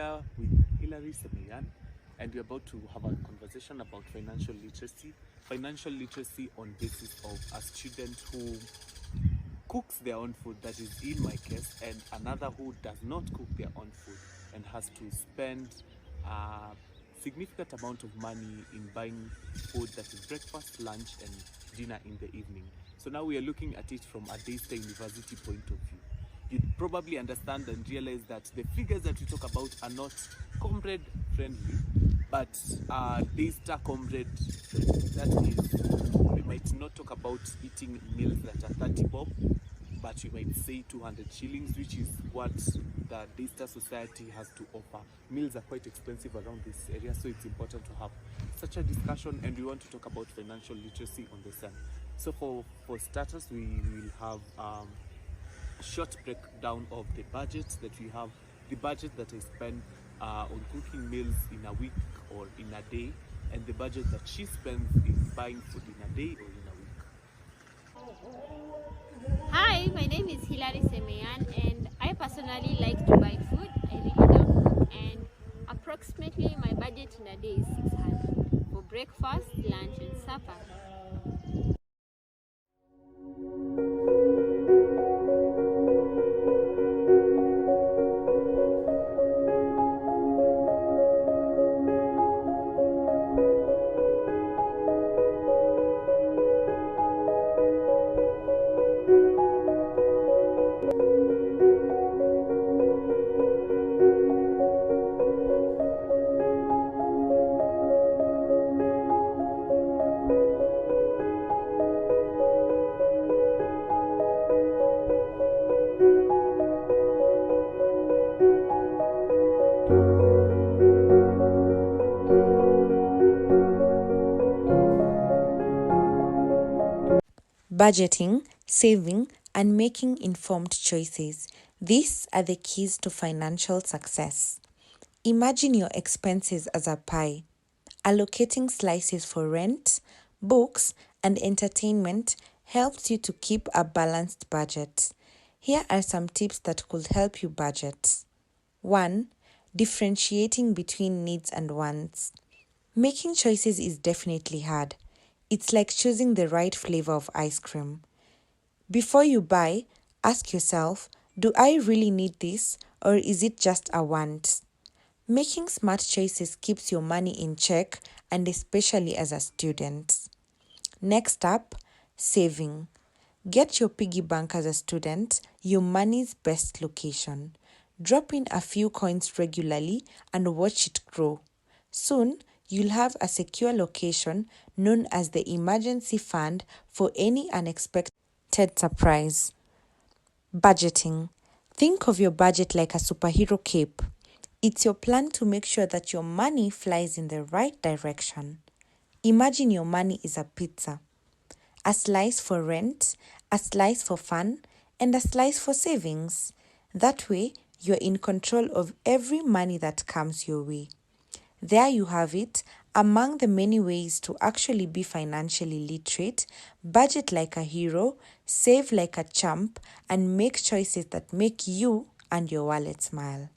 here with Hilary Semeyan, and we're about to have a conversation about financial literacy. Financial literacy on basis of a student who cooks their own food, that is in my case, and another who does not cook their own food and has to spend a significant amount of money in buying food, that is breakfast, lunch, and dinner in the evening. So now we are looking at it from a Daystar University point of view. You'd probably understand and realize that the figures that we talk about are not comrade friendly, but Daystar comrade friendly. That is, we might not talk about eating meals that are 30 bob, but we might say 200 shillings, which is what the Daystar Society has to offer. Meals are quite expensive around this area, so it's important to have such a discussion, and we want to talk about financial literacy on the sun. So for starters, we will have short breakdown of the budget that we have, the budget that I spend on cooking meals in a week or in a day, and the budget that she spends in buying food in a day or in a week. Hi, my name is Hilary Semeyan, and I personally like to buy food. I really don't cook, and approximately my budget in a day is 600 for breakfast, lunch, and supper. Budgeting, saving, and making informed choices. These are the keys to financial success. Imagine your expenses as a pie. Allocating slices for rent, books, and entertainment helps you to keep a balanced budget. Here are some tips that could help you budget. 1. Differentiating between needs and wants. Making choices is definitely hard. It's like choosing the right flavor of ice cream. Before you buy, ask yourself, do I really need this, or is it just a want? Making smart choices keeps your money in check, and especially as a student. Next up, saving. Get your piggy bank as a student, your money's best location. Drop in a few coins regularly and watch it grow. Soon, you'll have a secure location known as the emergency fund for any unexpected surprise. Budgeting. Think of your budget like a superhero cape. It's your plan to make sure that your money flies in the right direction. Imagine your money is a pizza. A slice for rent, a slice for fun, and a slice for savings. That way, you're in control of every money that comes your way. There you have it, among the many ways to actually be financially literate: budget like a hero, save like a champ, and make choices that make you and your wallet smile.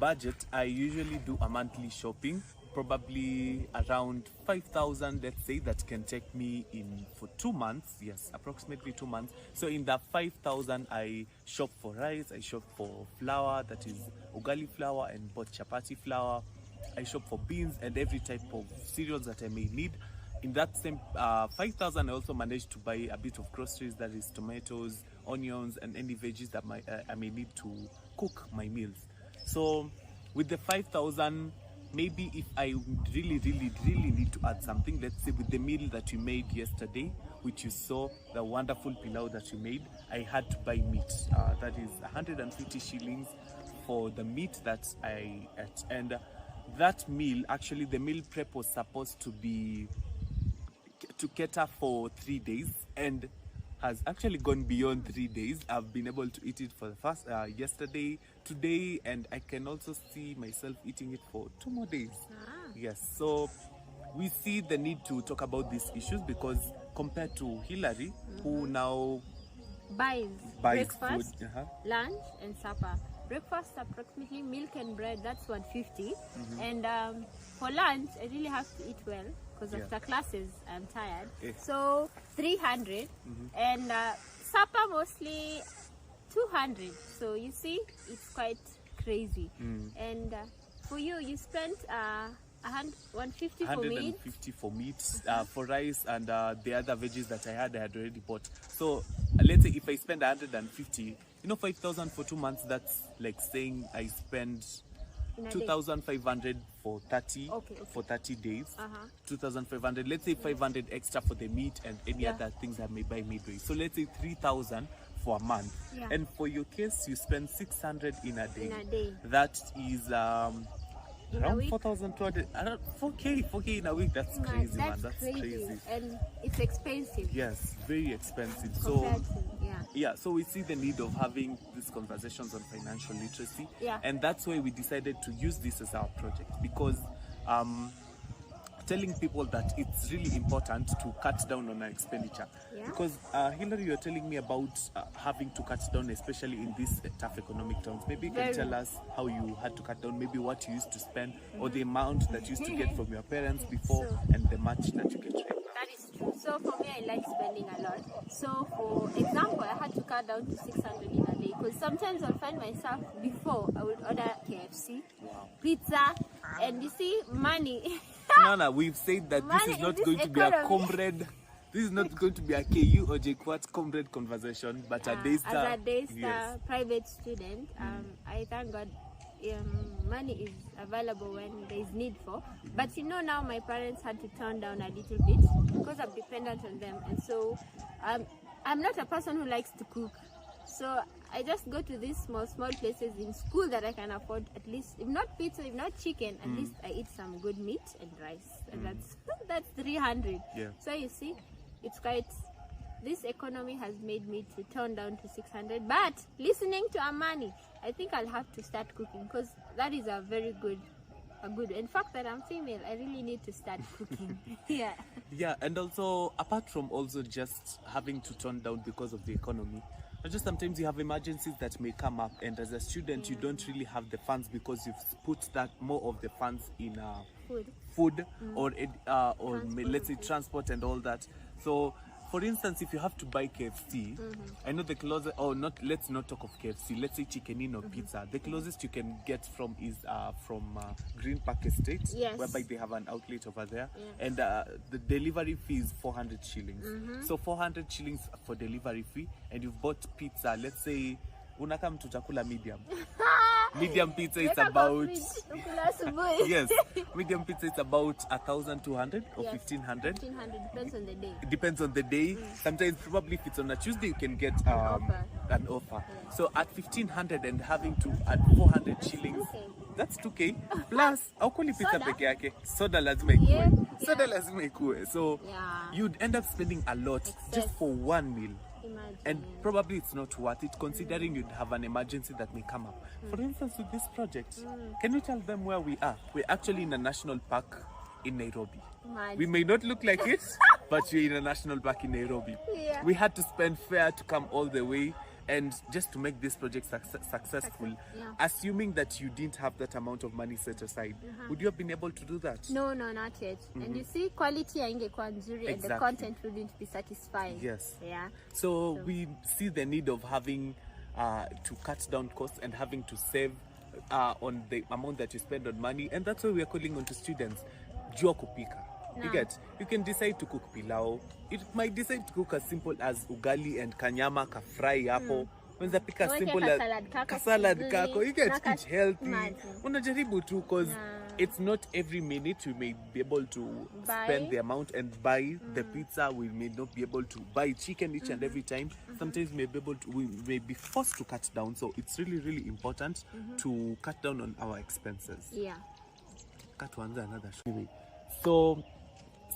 budget, I usually do a monthly shopping, probably around 5,000, let's say, that can take me in for 2 months. Yes, approximately 2 months. So in that 5,000, I shop for rice, I shop for flour, that is ugali flour and both chapati flour. I shop for beans and every type of cereals that I may need. In that same 5,000, I also managed to buy a bit of groceries, that is tomatoes, onions, and any veggies that I may need to cook my meals. So with the 5,000, maybe if I really need to add something, let's say with the meal that you made yesterday, which you saw, the wonderful pilau that you made, I had to buy meat. That is 150 shillings for the meat that I ate. And that meal, actually the meal prep was supposed to be to cater for 3 days, and has actually gone beyond 3 days. I've been able to eat it for the first yesterday, today, and I can also see myself eating it for 2 more days. Yes, so we see the need to talk about these issues, because compared to Hillary, who now buys breakfast, food, lunch, and supper. Breakfast approximately milk and bread, that's 150, and for lunch I really have to eat well, because after classes I'm tired. So 300, and supper mostly 200. So you see, it's quite crazy. And for you spent 150 for meat. 150 for meat, for rice, and the other veggies that I had already bought. So let's say if I spend 150, 5,000 for 2 months, that's like saying I spend 2,500 for 30 for 30 days. 2,500, let's say 500 extra for the meat and any other things I may buy midway. So let's say 3,000 for a month. And for your case, you spend 600 in a day. That is around 4,200, 4K in a week. That's crazy, man. That's crazy. And it's expensive. Yes, very expensive. So we see the need of having these conversations on financial literacy. And that's why we decided to use this as our project, because telling people that it's really important to cut down on our expenditure. Because Hillary, you're telling me about having to cut down, especially in these tough economic times. Maybe you can tell us how you had to cut down, maybe what you used to spend, or the amount that you used to get from your parents before, and the much that you get right now. That is true. So for me, I like spending a lot. So for example, I had to cut down to 600 in a day, because sometimes I'll find myself, before I would order KFC, pizza, and you see, money. No, we've said that this is not going to be a comrade. This is not going to be a KU or JKUAT comrade conversation, but a Daystar. As a Daystar private student, I thank God money is available when there is need for. But now my parents had to turn down a little bit, because I'm dependent on them, and so I'm not a person who likes to cook. So I just go to these small places in school that I can afford, at least, if not pizza, if not chicken, at least I eat some good meat and rice, and that's 300. So you see, it's quite, this economy has made me to turn down to 600. But listening to Amani, I think I'll have to start cooking, because that is a very good. In fact, that I'm female, I really need to start cooking. Yeah, and also apart from also just having to turn down because of the economy, just sometimes you have emergencies that may come up, and as a student you don't really have the funds, because you've put that more of the funds in food or let's say transport and all that. So for instance, if you have to buy KFC, I know the closest, let's not talk of KFC, let's say Chicken Inn or pizza, the closest you can get from is from Green Park Estate, whereby they have an outlet over there, and the delivery fee is 400 shillings. So 400 shillings for delivery fee, and you've bought pizza, let's say unakam tutakula medium. Medium pizza is about yes, medium pizza is about 1,200 or 1,500. 1,500 depends on the day. It depends on the day. Sometimes, probably if it's on a Tuesday, you can get an offer. So at 1,500 and having to add 400 shillings, that's 2K. Plus, aukuli pizza peke yake. Soda lazima ikue. Soda lazima ikue. So you'd end up spending a lot just for one meal. And probably it's not worth it, considering you'd have an emergency that may come up. For instance, with this project, can you tell them where we are? We're actually in a national park in Nairobi. We may not look like it, but we're in a national park in Nairobi. We had to spend fare to come all the way, And just to make this project successful, Yeah. assuming that you didn't have that amount of money set aside, would you have been able to do that? No, not yet. And you see, quality haingekuwa nzuri and the Exactly. content wouldn't be satisfying. Yes. Yeah. So we see the need of having to cut down costs and having to save on the amount that you spend on money, and that's why we are calling on to students. Jua kupika. You Naam. get, you can decide to cook pilau. It might decide to cook as simple as ugali and kanyama ka fry hapo. Unaweza pika Uweke simple ka as salad kako ka salad vizuri, kako. You get, na ka- eat healthy. Imagine. Unajaribu tu, because Yeah. it's not every minute we may be able to Buy. spend the amount and buy the pizza. We may not be able to buy chicken each and every time. Sometimes we may be forced to cut down. So it's really, really important to cut down on our expenses. Yeah. Cut one another show. So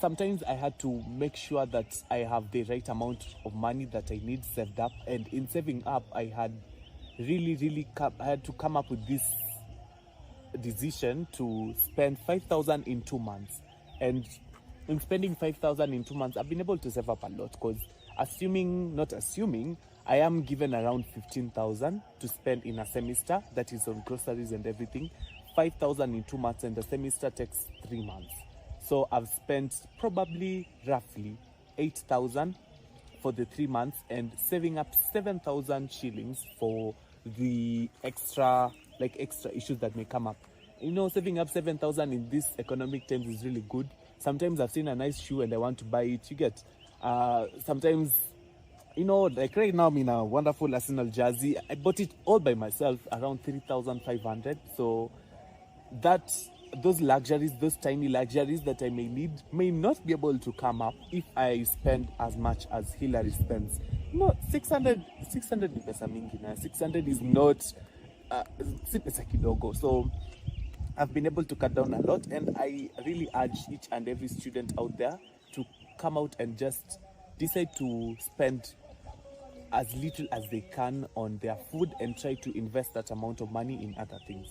sometimes I had to make sure that I have the right amount of money that I need saved up, and in saving up, I had I had to come up with this decision to spend 5,000 in 2 months. And in spending 5,000 in 2 months, I've been able to save up a lot, because not assuming, I am given around 15,000 to spend in a semester, that is on groceries and everything. 5,000 in 2 months, and the semester takes 3 months. So I've spent probably roughly 8,000 for the 3 months, and saving up 7,000 shillings for the extra issues that may come up. You know, saving up 7,000 in this economic terms is really good. Sometimes I've seen a nice shoe and I want to buy it. You get, sometimes, you know, like right now I'm in a wonderful Arsenal jersey. I bought it all by myself, around 3,500. So those tiny luxuries that I may need may not be able to come up if I spend as much as Hillary spends. No, 600 ni pesa mingi na 600 is not si pesa kidogo. So I've been able to cut down a lot, and I really urge each and every student out there to come out and just decide to spend as little as they can on their food and try to invest that amount of money in other things.